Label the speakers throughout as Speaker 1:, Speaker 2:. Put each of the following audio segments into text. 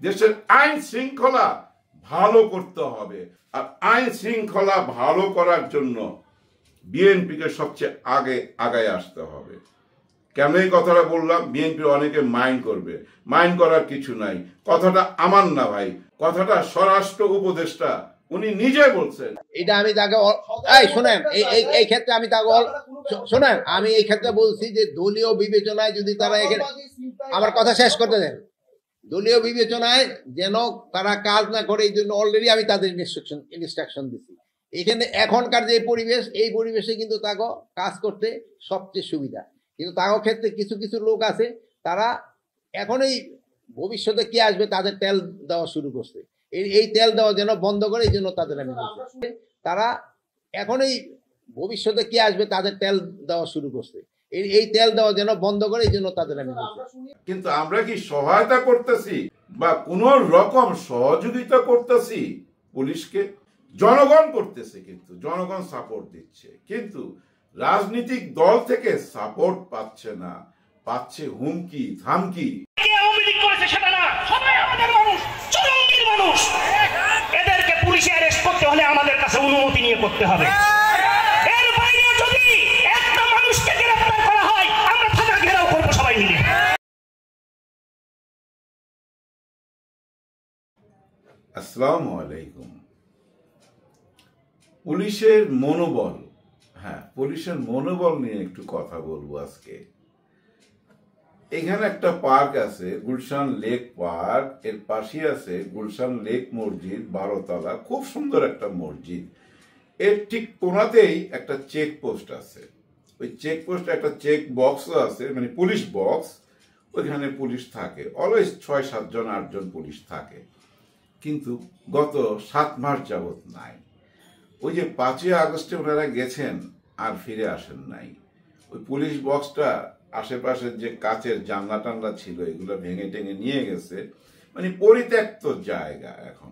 Speaker 1: দেশের আইন শৃঙ্খলা ভালো করতে হবে। আর আইন শৃঙ্খলা ভালো করার জন্য বিএনপিকে সবচেয়ে আগায় আসতে হবে। কেন এই কথাটা বললাম? বিএনপি অনেকে মাইন্ড করবে, মাইন্ড করার কিছু নাই। কথাটা আমার না ভাই, কথাটা স্বরাষ্ট্র উপদেষ্টা উনি নিজে বলছেন।
Speaker 2: এটা আমি তাকে শোনেন, এই ক্ষেত্রে আমি তাকে শোনেন, আমি এই ক্ষেত্রে বলছি যে দলীয় বিবেচনায় যদি তারা এখানে, আমার কথা শেষ করতে দেন, দলীয় বিবেচনায় যেন তারা কাজ না করে এই জন্য অলরেডি আমি তাদের ইনস্ট্রাকশন দিচ্ছি। এখানে এখনকার যে পরিবেশ, এই পরিবেশে কিন্তু তাকে কাজ করতে সবচেয়ে সুবিধা। কিন্তু তাদের ক্ষেত্রে কিছু কিছু লোক আছে, তারা এখনই ভবিষ্যতে কে আসবে তাদের তেল দেওয়া শুরু করছে। এই তেল দেওয়া যেন বন্ধ করে, এই জন্য তাদের আমি বলছি, তারা এখনই ভবিষ্যতে কে আসবে তাদের তেল দেওয়া শুরু করছে। এই তেল দেওয়া যেন বন্ধ করে, এই জন্য তাদের আমি বলছি।
Speaker 1: কিন্তু আমরা কি সহায়তা করতেছি বা কোন রকম সহযোগিতা করতেছি পুলিশকে? জনগণ করতেছে, কিন্তু জনগণ সাপোর্ট দিচ্ছে, কিন্তু রাজনৈতিক দল থেকে সাপোর্ট পাচ্ছে না, পাচ্ছে হুমকি ধামকি।
Speaker 3: সেটা না, সবাই আমাদের মানুষ, চরমগীর মানুষ। এদেরকে পুলিশে অ্যারেস্ট করতে হলে আমাদের কাছে অনুমতি নিয়ে করতে হবে। এর বাইরে যদি একটা মানুষকে গ্রেফতার করা হয়, আমরা থানা ঘেরাও করবো সবাই মিলে।
Speaker 1: আসসালামু আলাইকুম। পুলিশের মনোবল, হ্যাঁ, পুলিশের মনোবল নিয়ে একটু কথা বলবো আজকে। এখানে একটা পার্ক আছে, গুলশান লেক পার্ক, এর পাশে আছে গুলশান লেক মসজিদ, 12 তলা, খুব সুন্দর একটা মসজিদ। এর ঠিক কোনাতেই একটা চেক পোস্ট আছে। ওই চেক পোস্টে একটা চেক বক্সও আছে, মানে পুলিশ বক্স। ওইখানে পুলিশ থাকে, অলওয়েজ 6-7 জন 8 জন পুলিশ থাকে, কিন্তু গত 7 মাস যাবত নাই। ওই যে 5ই আগস্টে ওনারা গেছেন আর ফিরে আসেন নাই। ওই পুলিশ বক্সটা আশেপাশের যে কাচের জানলা টানলা ছিল এগুলো ভেঙে টেঙে নিয়ে গেছে, মানে পরিত্যক্ত জায়গা। এখন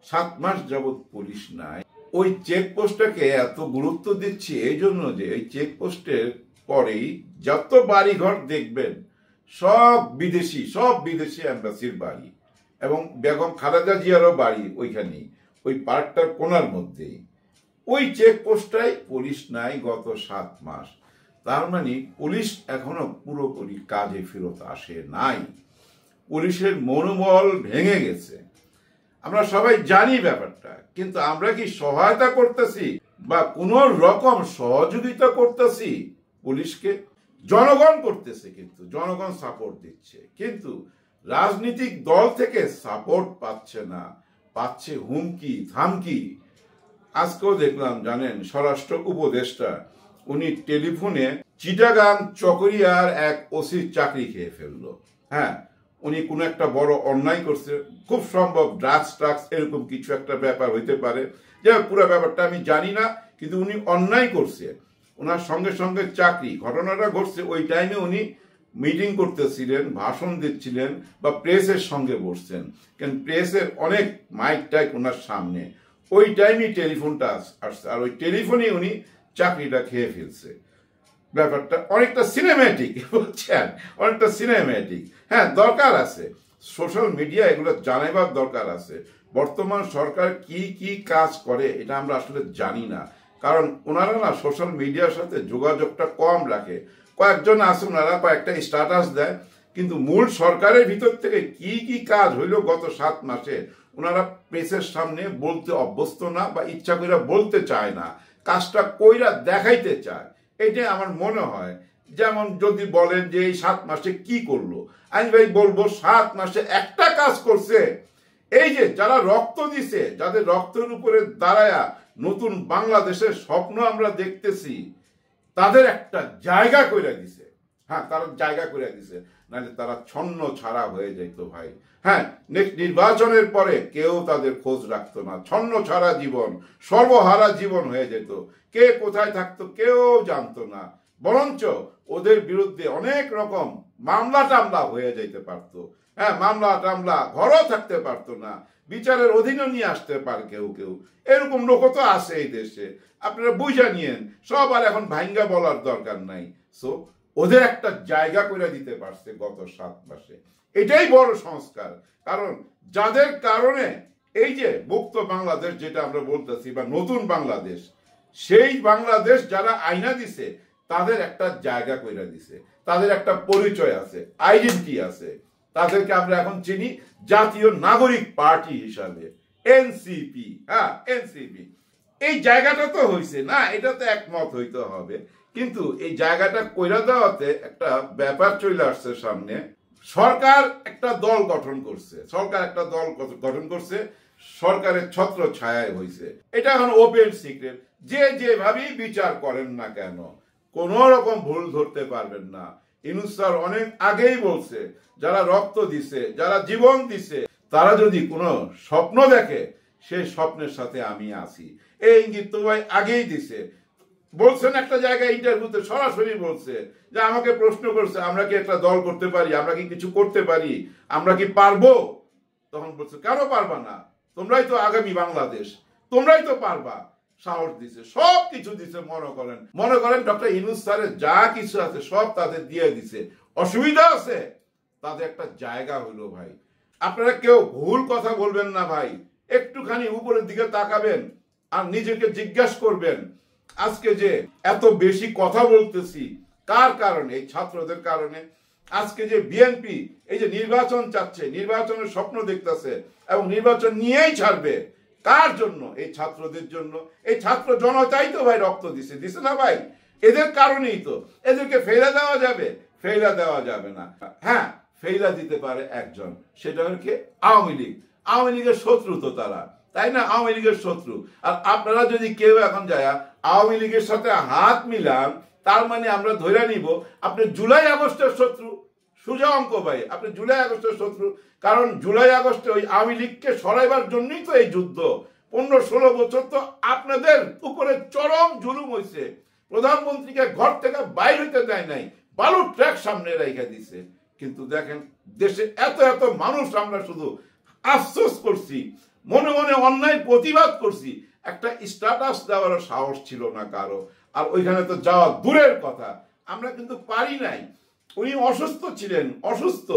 Speaker 1: 7 মাস যাবৎ পুলিশ নাই। ওই চেকপোস্টটাকে এত গুরুত্ব দিচ্ছি এই জন্য যে এই চেকপোস্টের পরেই যত বাড়িঘর দেখবেন সব বিদেশি এম্বাসির বাড়ি, এবং বেগম খালেদা জিয়ারও বাড়ি ওইখানেই, ওই পার্কটার কোনার মধ্যেই। ওই চেকপোস্টটাই পুলিশ নাই গত 7 মাস। তার মানে পুলিশ এখনো পুরোপুরি কাজে ফেরত আসে নাই। পুলিশের মনোবল ভেঙে গেছে, আমরা সবাই জানি ব্যাপারটা, কিন্তু আমরা কি সহায়তা করতেছি বা কোন রকম সহযোগিতা করতেছি পুলিশকে? জনগণ করতেছে, কিন্তু জনগণ সাপোর্ট দিচ্ছে, কিন্তু রাজনৈতিক দল থেকে সাপোর্ট পাচ্ছে না, পাচ্ছে হুমকি ধামকি। আজকেও দেখলাম, জানেন, স্বরাষ্ট্র উপদেষ্টা উনি টেলিফোনে চিটাগাং চকরিয়ার এক ওসির চাকরি খেয়ে ফেললো। হ্যাঁ, উনি কোনো একটা বড় অন্যায় করছে, খুব সম্ভব ড্রাগস এরকম কিছু একটা ব্যাপার হইতে পারে, যে পুরো ব্যাপারটা আমি জানি না, কিন্তু উনি অন্যায় করছে। ওনার সঙ্গে সঙ্গে চাকরি, ঘটনাটা ঘটছে ওই টাইমে উনি মিটিং করতেছিলেন, ভাষণ দিচ্ছিলেন, বা প্রেসের সঙ্গে বসছেন, কেন প্রেসের অনেক মাইক টাইক ওনার সামনে। ওই টাইমই টেলিফোনটা আসছে, আর ওই টেলিফোনে উনি চাকরিটা খেয়ে ফেলছে। ব্যাপারটা অনেকটা সিনেম্যাটিক, বুঝছেন, অনেকটা সিনেম্যাটিক। হ্যাঁ, দরকার আছে সোশ্যাল মিডিয়া এগুলো জানাইবার দরকার আছে। বর্তমান সরকার কি কি কাজ করে এটা আমরা আসলে জানি না, কারণ ওনারা না সোশ্যাল মিডিয়ার সাথে যোগাযোগটা কম রাখে। কয়েকজন আছে, ওনারা কয়েকটা স্ট্যাটাস দেয়, কিন্তু মূল সরকারের ভিতর থেকে কি কি কাজ হইল গত 7 মাসে ওনারা প্রেসের সামনে বলতে অভ্যস্ত না, বা ইচ্ছা করে বলতে চায় না, কাজটা কইরা দেখাইতে চায়। এটাই আমার মনে হয়। যেমন যদি বলেন যে এই 7 মাসে কি করলো, আমি ভাই বলবো 7 মাসে একটা কাজ করছে। এই যে যারা রক্ত দিছে, যাদের রক্তের উপরে দাঁড়ায়া নতুন বাংলাদেশের স্বপ্ন আমরা দেখতেছি, তাদের একটা জায়গা করে দিছে। হ্যাঁ, তারা জায়গা করে দিছে, নাহলে তারা ছন্ন ছাড়া হয়ে যেত ভাই। হ্যাঁ, নেক্সট নির্বাচনের পরে কেউ তাদের খোঁজ রাখতো না, ছন্ন ছাড়া জীবন, সর্বহারা জীবন হয়ে যেত, কে কোথায় থাকতো কেউ জানতো না। বরঞ্চ ওদের বিরুদ্ধে অনেক রকম মামলা টামলা হয়ে যেতে পারতো। হ্যাঁ, মামলা টামলা, ঘরও থাকতে পারতো না, বিচারের অধীনে নিয়ে আসতে পারে কেউ কেউ। এরকম লোকও তো আছে এই দেশে, আপনারা বুঝা নিয়েন। সব আর এখন ভাঙ্গা বলার দরকার নাই। সো ওদের একটা জায়গা করে দিতে পারছে গত 7 মাসে। এটাই বড় সংস্কার। কারণ যাদের কারণে এই যে মুক্ত বাংলাদেশ যেটা আমরা বলতেছি বা নতুন বাংলাদেশ, সেই বাংলাদেশ যারা আইনা দিছে তাদের একটা জায়গা কইরা দিছে, তাদের একটা পরিচয় আছে, আইডেন্টিটি আছে। তাদেরকে আমরা এখন চিনি জাতীয় নাগরিক পার্টি হিসাবে, এনসিপি। হ্যাঁ, এনসিপি। এই জায়গাটা তো হয়েছে না, এটা তো একমত হইতে হবে। কিন্তু এই জায়গাটা কইরা দেওয়াতে একটা ব্যাপার চলে আসছে সামনে। সরকার একটা দল গঠন করছে, সরকারের ছত্র ছায়ায় হয়েছে। এটা এখন ওপেন সিক্রেট। যে যেভাবেই বিচার করেন না কেন কোন রকম ভুল ধরতে পারবেন না। ইউনূস স্যার অনেক আগেই বলছে, যারা রক্ত দিছে, যারা জীবন দিছে, তারা যদি কোনো স্বপ্ন দেখে সেই স্বপ্নের সাথে আমি আছি। এই ইঙ্গিত তো ভাই আগেই দিছে। বলছেন একটা জায়গায় ইন্টারভিউতে সরাসরি বলছে যে আমাকে প্রশ্ন করছে আমরা কি একটা দল করতে পারি, আমরা কি কিছু করতে পারি, আমরা কি পারবো? তখন বলছে কেন পারবা না, তোমরাই তো আগামী বাংলাদেশ, তোমরাই তো পারবা। সাহস দিছে, সব কিছু দিছে। মনে করেন ডক্টর ইউনূস স্যারের যা কিছু আছে সব তাদের দিয়ে দিছে। অসুবিধা আছে, তাদের একটা জায়গা হলো ভাই। আপনারা কেউ ভুল কথা বলবেন না ভাই, একটুখানি উপরের দিকে তাকাবেন আর নিজেকে জিজ্ঞাসা করবেন আজকে যে এত বেশি কথা বলতেছি কার কারণে? এই ছাত্রদের কারণে। আজকে যে বিএনপি এই যে নির্বাচন চাচ্ছে, নির্বাচনের স্বপ্ন দেখতেছে এবং নির্বাচন নিয়েই ছাড়বে, কার জন্য? এই ছাত্রদের জন্য। এই ছাত্র জনতাই তো ভাই রক্ত দিছে না ভাই? এদের কারণেই তো। এদেরকে ফেলে দেওয়া যাবে? ফেলে দেওয়া যাবে না। হ্যাঁ, ফেলা দিতে পারে একজন, সেটা হচ্ছে আওয়ামী লীগ। আওয়ামী লীগের শত্রু তো তারা, তাই না? আওয়ামী লীগের শত্রু। আর আপনারা যদি কেউ এখন যায় আওয়ামী লীগের সাথে হাত মিলান, তার মানে আমরা ধরে নিব আপনি জুলাই আগস্টের শত্রু। সোজা অঙ্ক ভাই, আপনি জুলাই আগস্টের শত্রু। কারণ জুলাই আগস্টে ওই আওয়ামী লীগকে সরাইবার জন্যই তো এই যুদ্ধ। 15-16 বছর তো আপনাদের উপরে চরম জুলুম হয়েছে। প্রধানমন্ত্রীকে ঘর থেকে বাইর হইতে দেয় নাই, বালুর ট্র্যাক সামনে রেখে দিছে। কিন্তু দেখেন দেশে এত এত মানুষ, আমরা শুধু আফসোস করছি, মনে মনে অন্যায় প্রতিবাদ করছি। একটা স্ট্যাটাস দেওয়ার সাহস ছিল না কারো। আর ওইখানে তো যাওয়া দূরের কথা, আমরা কিন্তু পারি নাই। উনি অসুস্থ ছিলেন, অসুস্থ,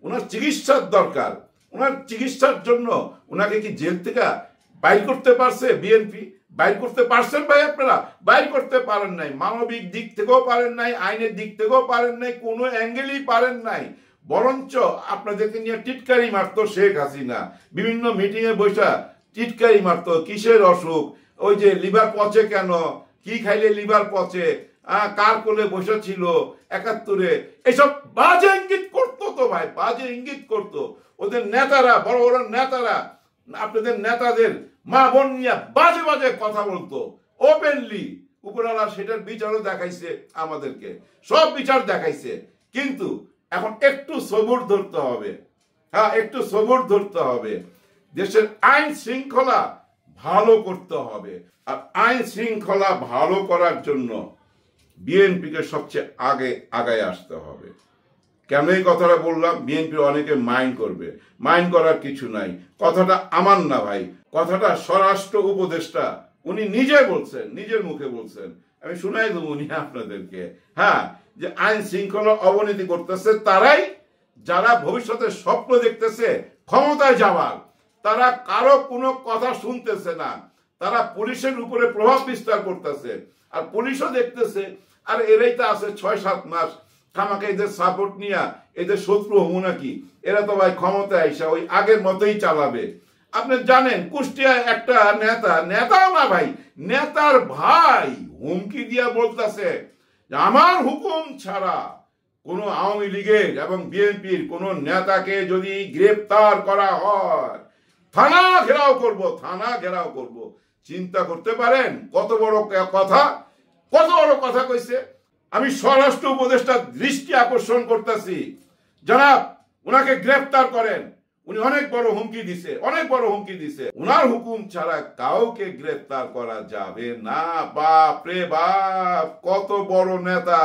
Speaker 1: ওনার চিকিৎসার দরকার। ওনার চিকিৎসার জন্য ওনাকে কি জেল থেকে বাইর করতে পারছে বিএনপি? বাইর করতে পারছেন ভাই? আপনারা বাইর করতে পারেন নাই। মানবিক দিক থেকেও পারেন নাই, আইনের দিক থেকেও পারেন নাই, কোনো অ্যাঙ্গেলই পারেন নাই। বরঞ্চ আপনাদেরকে নিয়ে টিটকারি মারতো শেখ হাসিনা। বিভিন্ন মিটিং এ বসা টিটকারি মারতো, কিসের অসুখ, ওই যে লিভার পচে কেন, কি খাইলে লিভার পচে, কার কোলে বসে ছিল 71-এ, এসব বাজে ইঙ্গিত করতো তো ভাই, বাজে ইঙ্গিত করতো। ওদের নেতারা, বড় বড় নেতারা, আপনাদের নেতাদের মা বোন নিয়ে বাজে বাজে কথা বলতো ওপেনলি। উপরওয়ালা সেটার বিচারও দেখাইছে আমাদেরকে, সব বিচার দেখাইছে। কিন্তু এখন একটু সবুর ধরতে হবে। হ্যাঁ, একটু সবুর ধরতে হবে। দেশের আইন শৃঙ্খলা ভালো করতে হবে। আর আইন শৃঙ্খলা ভালো করার জন্য বিএনপিকে সবচেয়ে আগায় আসতে হবে। কেন এই কথাটা বললাম? বিএনপি অনেকে মাইন্ড করবে, মাইন্ড করার কিছু নাই। কথাটা আমার না ভাই, কথাটা স্বরাষ্ট্র উপদেষ্টা উনি নিজে বলছেন, নিজের মুখে বলছেন। আমি শুনাই দেবো উনি আপনাদেরকে। হ্যাঁ, যে আইন শৃঙ্খলা অবনতি করতেছে তারাই, যারা ভবিষ্যতে স্বপ্ন দেখতেছে ক্ষমতায় যাওয়ার। তারা কারো কোনো কথা শুনতেছে না, তারা পুলিশের উপরে প্রভাব বিস্তার করতেছে। আর পুলিশও দেখতেছে আর এরাই তো আছে 6-7 মাস খামাকে এদের সাপোর্ট নিয়ে এদের শত্রু হবো নাকি, এরা তো ভাই ক্ষমতায় আইসা ওই আগের মতোই চালাবে। আপনি জানেন কুষ্টিয়ায় একটা নেতাও না ভাই, নেতার ভাই হুমকি দিয়া বলতেছে আমার হুকুম ছাড়া কোন আওয়ামী লীগের এবং বিএনপির কোন নেতাকে যদি গ্রেফতার করা হয় থানা ঘেরাও করব, থানা ঘেরাও করব। চিন্তা করতে পারেন কত বড় কথা, কত বড় কথা কইছে। আমি স্বরাষ্ট্র উপদেষ্টার দৃষ্টি আকর্ষণ করতেছি, জনাব উনাকে গ্রেফতার করেন। উনি অনেক বড় হুমকি দিছে, অনেক বড় হুমকি দিছে। উনার হুকুম ছাড়া কাউকে গ্রেফতার করা যাবে না। বাপ রে বাপ, কত বড় নেতা,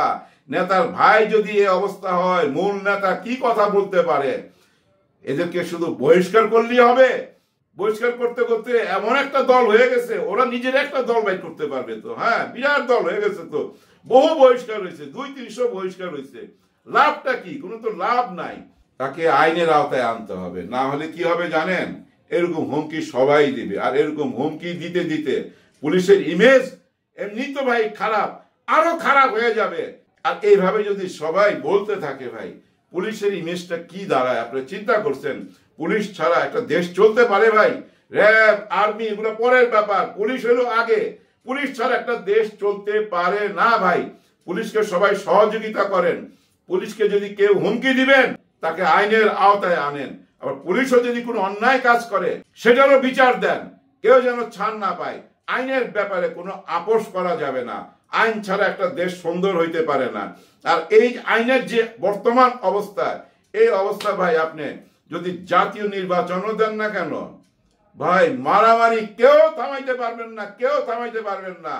Speaker 1: নেতার ভাই যদি এই অবস্থা হয়, মূল নেতা কি কথা বলতে পারে? এদেরকে শুধু বহিষ্কার করলেই হবে? বহিষ্কার করতে করতে এমন একটা দল হয়ে গেছে, ওরা নিজের একটা দল বাইর করতে পারবে তো। হ্যাঁ, বিরাট দল হয়ে গেছে তো, বহু বহিষ্কার হয়েছে, 200-300 বহিষ্কার হয়েছে। লাভটা কি? কোনো তো লাভ নাই। তাকে আইনের আওতায় আনতে হবে। না হলে কি হবে জানেন, এরকম হুমকি সবাই দিবে, আর এরকম হুমকি দিতে দিতে পুলিশের ইমেজ এমনি তো ভাই খারাপ, আরো খারাপ হয়ে যাবে। আর এইভাবে যদি সবাই বলতে থাকে ভাই, পুলিশের ইমেজটা কি দাঁড়ায়? আপনি চিন্তা করছেন পুলিশ ছাড়া একটা দেশ চলতে পারে ভাই? র্যাব, আর্মি এগুলো পরের ব্যাপার, পুলিশ হলো আগে। পুলিশ ছাড়া একটা দেশ চলতে পারে না ভাই। পুলিশকে সবাই সহযোগিতা করেন। পুলিশকে যদি কেউ হুমকি দিবেন তাকে আইনের আওতায় আনেন। আবার পুলিশও যদি কোনো অন্যায় কাজ করে সেটারও বিচার দেন, কেউ যেন ছাড় না পায়। আইনের ব্যাপারে কোনো আপোষ করা যাবে না। আইন ছাড়া একটা দেশ সুন্দর হইতে পারে না। আর এই আইনের যে বর্তমান অবস্থা, এই অবস্থা ভাই আপনি যদি জাতীয় নির্বাচনও দেন না কেন ভাই, মারামারি কেউ থামাইতে পারবেন না, কেউ থামাইতে পারবেন না।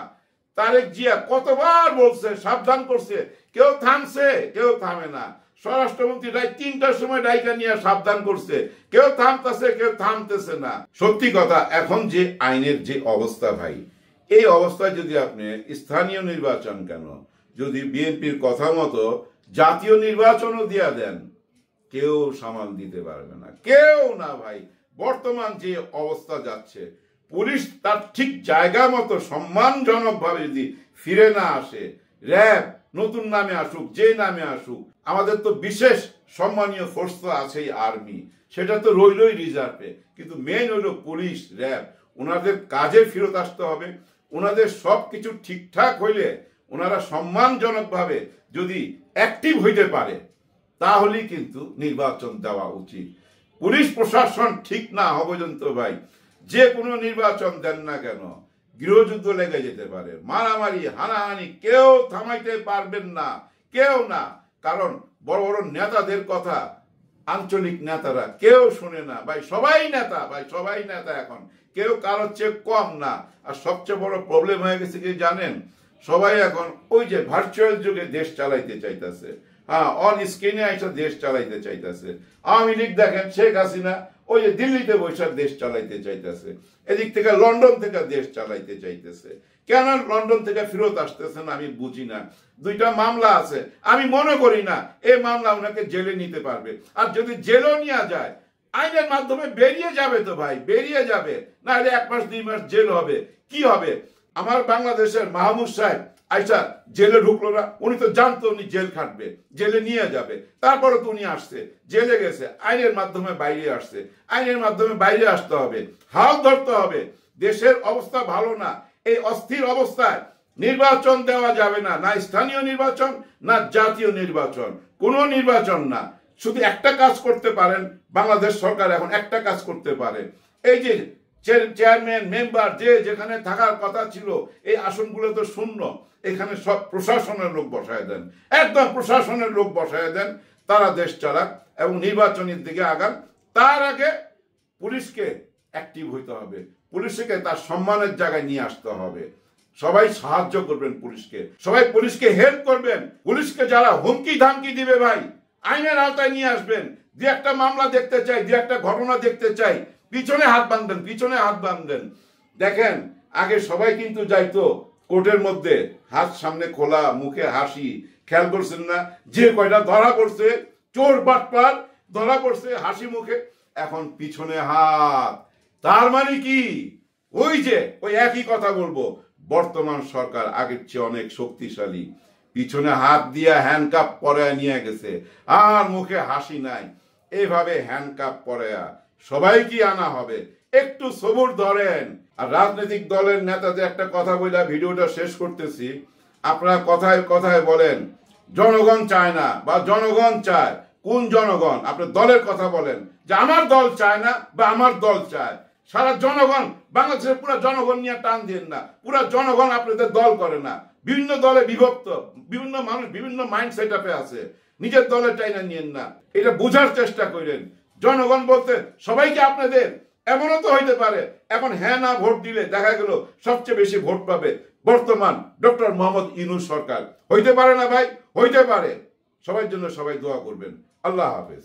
Speaker 1: তারেক জিয়া কতবার বলছে, সাবধান করছে, কেউ থামছে? কেউ থামে না। স্বরাষ্ট্রমন্ত্রী রায় ৩টার সময় ডাইকা নিয়ে সাবধান করছে, কেউ থামতেছে, কেউ থামতেছে না। সত্যি কথা, এখন যে আইনের যে অবস্থা ভাই, এই অবস্থায় যদি আপনি স্থানীয় নির্বাচন কেন, যদি বিএনপির কথা মতো জাতীয় নির্বাচনও দিয়া দেন, কেউ সামাল দিতে পারবে না, কেউ না ভাই। বর্তমান যে অবস্থা যাচ্ছে, পুলিশ তার ঠিক জায়গা মতো সম্মানজনক ভাবে যদি ফিরে না আসে, র্যাব নতুন নামে আসুক, যে নামে আসুক, আমাদের তো বিশেষ সম্মানীয় ফোর্স তো আছেই, আর্মি, সেটা তো রইলই রিজার্ভে, কিন্তু মেইন হইল পুলিশ, র্যাব। ওনাদের কাজে ফেরত আসতে হবে। ওনাদের সবকিছু ঠিকঠাক হইলে, ওনারা সম্মানজনক ভাবে যদি অ্যাক্টিভ হইতে পারে, তাহলেই কিন্তু নির্বাচন দেওয়া উচিত। পুলিশ প্রশাসন ঠিক না হওয়া পর্যন্ত ভাই যে কোনো নির্বাচন দেন না কেন, গৃহযুদ্ধ লেগে যেতে পারে, মারামারি, হানাহানি, কেউ থামাইতে পারবেন না, কেউ না। কারণ বড় বড় নেতাদের কথা আঞ্চলিক নেতারা কেউ শুনে না ভাই। সবাই নেতা ভাই, সবাই নেতা এখন, কেউ কারোর চেয়ে কম না। আর সবচেয়ে বড় প্রবলেম হয়ে গেছে কি জানেন, সবাই এখন ওই যে ভার্চুয়াল যুগে দেশ চালাইতে চাইতেছে। হ্যাঁ, অন স্ক্রিনে এসে দেশ চালাইতে চাইতেছে। আওয়ামী লীগ দেখেন, শেখ হাসিনা ওই যে দিল্লিতে বৈশাখ দেশ চালাইতে চাইতেছে, এদিক থেকে লন্ডন থেকে দেশ চালাইতে চাইতেছে। কেন লন্ডন থেকে ফেরত আসতেছেন আমি বুঝি না। 2টা মামলা আছে, আমি মনে করি না এই মামলা ওনাকে জেলে নিতে পারবে। আর যদি জেলও নিয়ে যায়, আইনের মাধ্যমে বেরিয়ে যাবে তো ভাই, বেরিয়ে যাবে, না হলে 1 মাস 2 মাস জেল হবে। কি হবে? আমার বাংলাদেশের মাহমুদ সাহেব আইসা জেলে ঢুকলো না, উনি তো জানতো উনি জেল খাটবে, জেলে নিয়ে যাবে, তারপরে তো উনি আসছে, জেলে গেছে, আইনের মাধ্যমে বাইরে আসছে। আইনের মাধ্যমে বাইরে আসতে হবে, হাল ধরতে হবে। দেশের অবস্থা ভালো না, এই অস্থির অবস্থায় নির্বাচন দেওয়া যাবে না, না স্থানীয় নির্বাচন, না জাতীয় নির্বাচন, কোনো নির্বাচন না। শুধু একটা কাজ করতে পারেন বাংলাদেশ সরকার, এখন একটা কাজ করতে পারে, এই যে চেয়ারম্যান, মেম্বার যে যেখানে থাকার কথা ছিল, এই আসনগুলো তো শূন্য, এখানে সব প্রশাসনের লোক বসায় দেন, একদম প্রশাসনের লোক বসায় দেন, তারা দেশ চালাক এবং নির্বাচনের দিকে আগান। তার আগে পুলিশকে অ্যাক্টিভ হইতে হবে, পুলিশকে তার সম্মানের জায়গায় নিয়ে আসতে হবে। সবাই সাহায্য করবেন পুলিশকে, সবাই পুলিশকে হেল্প করবেন। পুলিশকে যারা হুমকি ধামকি দিবে ভাই, আইনের আওতায় নিয়ে আসবেন। যে একটা মামলা দেখতে চাই, যে একটা ঘটনা দেখতে চাই, পিছনে হাত বাঁধবেন, পিছনে হাত বাঁধবেন। দেখেন আগে সবাই কিন্তু যাইতো কোর্টের মধ্যে, হাত সামনে খোলা, মুখে হাসি। খেয়াল করছেন না? যে কয়টা ধরা পড়ছে, চোর বাটপার ধরা পড়ছে হাসি মুখে, এখন পিছনে হাত। তার মানে কি? ওই যে ওই একই কথা বলবো, বর্তমান সরকার আগের চেয়ে অনেক শক্তিশালী। পিছনে হাত দিয়া হ্যান্ডকাপ পরায় নিয়ে গেছে, আর মুখে হাসি নাই। এইভাবে হ্যান্ডকাপ পরায়া সবাই কি আনা হবে? একটু সবুর ধরেন। আর রাজনৈতিক দলের নেতাদের একটা কথা বলে ভিডিওটা শেষ করতেছি। আপনারা কথায় কথায় বলেন জনগণ চায় না বা জনগণ চায়। কোন জনগণ? আপনার দলের কথা বলেন যে আমার দল চায় না বা আমার দল চায়। সারা জনগণ, বাংলাদেশের পুরো জনগণ নিয়ে টান দিন না। পুরো জনগণ আপনাদের দল করে না, বিভিন্ন দলে বিভক্ত, বিভিন্ন মানুষ বিভিন্ন মাইন্ড সেট আপে আছে। নিজের দলের চাই না নিয়েন না, এটা বোঝার চেষ্টা করেন। জনগণ বলতে সবাইকে আপনাদের, এমনও তো হইতে পারে এখন হ্যাঁ না ভোট দিলে দেখা গেল সবচেয়ে বেশি ভোট পাবে বর্তমান ডক্টর মোহাম্মদ ইউনূস সরকার। হইতে পারে না ভাই? হইতে পারে। সবার জন্য সবাই দোয়া করবেন। আল্লাহ হাফেজ।